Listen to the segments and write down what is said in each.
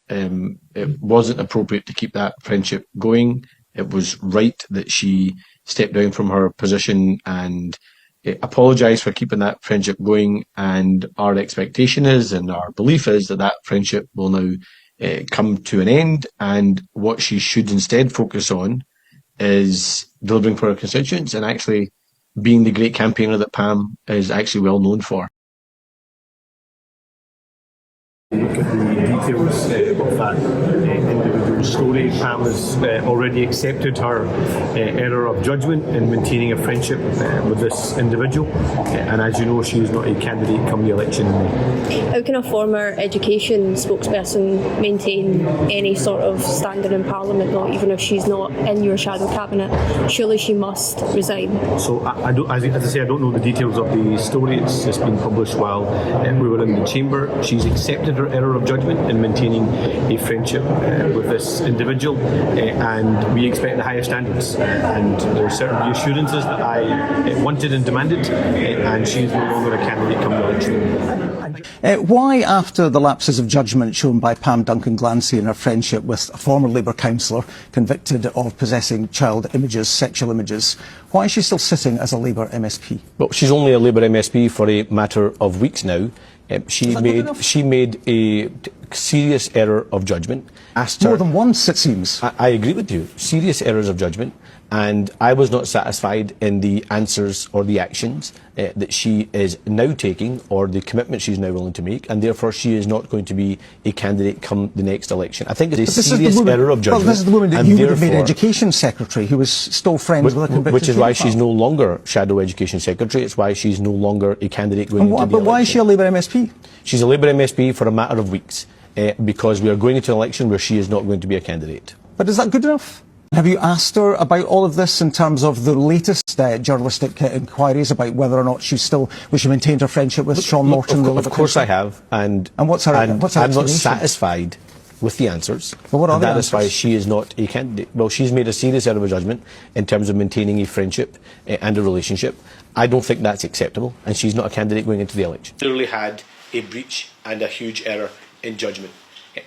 it wasn't appropriate to keep that friendship going. It was right that she stepped down from her position and apologise for keeping that friendship going. And our expectation is, and our belief is, that that friendship will now come to an end. And what she should instead focus on is delivering for her constituents and actually being the great campaigner that Pam is actually well known for. Look at the details of that individual story. Pam has already accepted her error of judgment in maintaining a friendship with this individual, and as you know, she is not a candidate come the election in May. How can a former education spokesperson maintain any sort of standing in Parliament, though, even if she's not in your shadow cabinet? Surely she must resign. So, as I say, I don't know the details of the story. It's been published while we were in the chamber. She's accepted her error of judgment in maintaining a friendship with this individual, and we expect the highest standards. And there are certain reassurances that I wanted and demanded, and she is no longer a candidate come the election. Why, after the lapses of judgment shown by Pam Duncan-Glancy in her friendship with a former Labour councillor convicted of possessing child images, sexual images, why is she still sitting as a Labour MSP? Well, she's only a Labour MSP for a matter of weeks now. She made a serious error of judgment. More than once, it seems. I agree with you. Serious errors of judgment. And I was not satisfied in the answers or the actions that she is now taking, or the commitment she's now willing to make, and therefore she is not going to be a candidate come the next election. I think it's a serious error of judgment. Well, this is the woman that you would have made Education Secretary, who was still friends with a convicted which is why paedophile. she's no longer Shadow Education Secretary. It's why she's no longer a candidate going into the election. But why is she a Labour MSP? She's a Labour MSP for a matter of weeks, because we are going into an election where she is not going to be a candidate. But is that good enough? Have you asked her about all of this in terms of the latest journalistic inquiries about whether or not she maintained her friendship with Sean Morton? Of course I have, and what's her I'm not explanation? satisfied with the answers. But what are the answers? answers? That is why she is not a candidate. Well, she's made a serious error of judgment in terms of maintaining a friendship and a relationship. I don't think that's acceptable, and she's not a candidate going into the election. Clearly had a breach and a huge error in judgment.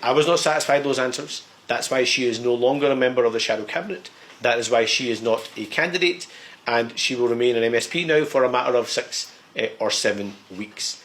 I was not satisfied with those answers. That's why she is no longer a member of the Shadow Cabinet. That is why she is not a candidate, and she will remain an MSP now for a matter of 6 or 7 weeks.